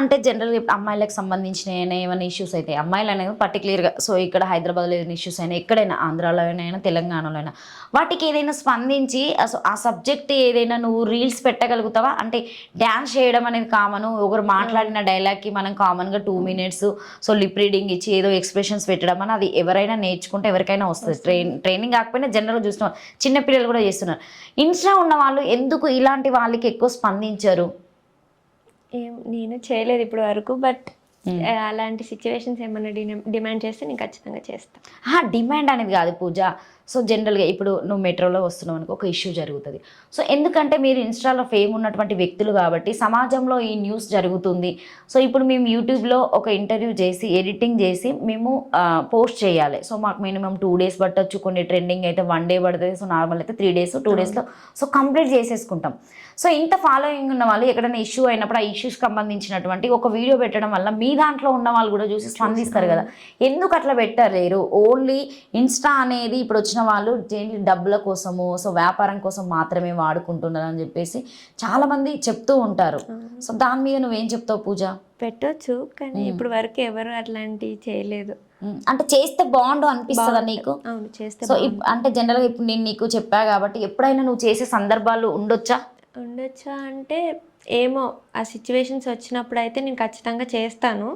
అంటే జనరల్‌గా ఇప్పుడు అమ్మాయిలకు సంబంధించిన ఏమైనా ఇష్యూస్ అయితే అమ్మాయిలు అనేది పర్టిక్యులర్‌గా సో ఇక్కడ హైదరాబాద్‌లో ఏదైనా ఇష్యూస్ అయినా ఎక్కడైనా ఆంధ్రాలో అయినా తెలంగాణలో అయినా వాటికి ఏదైనా స్పందించి ఆ సబ్జెక్ట్ ఏదైనా నువ్వు రీల్స్ పెట్టగలుగుతావా? అంటే డాన్స్ చేయడం అనేది కామను. ఒకరు మాట్లాడిన డైలాగ్‌కి మనం కామన్‌గా 2 మినిట్స్ సో లిప్ రీడింగ్ ఇచ్చి ఏదో ఎక్స్‌ప్రెషన్స్ పెట్టడం అని అది ఎవరైనా నేర్చుకుంటే ఎవరికైనా వస్తది. ట్రైనింగ్ కాకపోయినా జనరల్‌గా చూస్తున్నాం. చిన్న పిల్లలు కూడా చేస్తున్నారు. ఇన్‌స్టా ఉన్న వాళ్ళు ఎందుకు ఇలాంటి వాళ్ళకి ఎక్కువ స్పందించరు? నేను చేయలేదు ఇప్పటి వరకు. బట్ అలాంటి సిచ్యువేషన్స్ ఏమన్నా డిమాండ్ చేస్తే నేను ఖచ్చితంగా చేస్తాను. డిమాండ్ అనేది కాదు పూజ. సో జనరల్‌గా ఇప్పుడు నువ్వు మెట్రోలో వస్తున్నావు అనుకో ఒక ఇష్యూ జరుగుతది. సో ఎందుకంటే మీరు ఇన్‌స్టాలో ఫేమ్ ఉన్నటువంటి వ్యక్తులు కాబట్టి సమాజంలో ఈ న్యూస్ జరుగుతుంది. సో ఇప్పుడు మేము యూట్యూబ్‌లో ఒక ఇంటర్వ్యూ చేసి ఎడిటింగ్ చేసి మేము పోస్ట్ చేయాలి. సో మాకు మినిమమ్ 2 డేస్ పట్టొచ్చు. కొన్ని ట్రెండింగ్ అయితే 1 డే పడతది. సో నార్మల్ అయితే 3 డేస్, 2 డేస్‌లో సో కంప్లీట్ చేసేసుకుంటాం. సో ఇంత ఫాలోయింగ్ ఉన్న వాళ్ళు ఎక్కడైనా ఇష్యూ అయినప్పుడు ఆ ఇష్యూస్‌కి సంబంధించినటువంటి ఒక వీడియో పెట్టడం వల్ల మీ దాంట్లో ఉన్న వాళ్ళు కూడా చూసి స్పందిస్తారు కదా! ఎందుకు అట్లా పెట్టలేరు? ఓన్లీ ఇన్‌స్టా అనేది ఇప్పుడు వచ్చిన వాళ్ళు డబ్బుల కోసము సో వ్యాపారం కోసం మాత్రమే వాడుకుంటున్నారు అని చెప్పేసి చాలామంది చెప్తూ ఉంటారు. సో దాని మీద నువ్వేం చెప్తావు పూజ? పెట్టొచ్చు, కానీ ఇప్పుడు వరకు ఎవరు అట్లాంటివి చేయలేదు. అంటే చేస్తే బాగుండు అనిపిస్తుందా నీకు? అవును, చేస్తే సో అంటే జనరల్‌గా ఇప్పుడు నేను నీకు చెప్పా కాబట్టి ఎప్పుడైనా నువ్వు చేసే సందర్భాలు ఉండొచ్చా? ఉండొచ్చా అంటే ఏమో, ఆ సిచ్యువేషన్స్ వచ్చినప్పుడు అయితే నేను ఖచ్చితంగా చేస్తాను.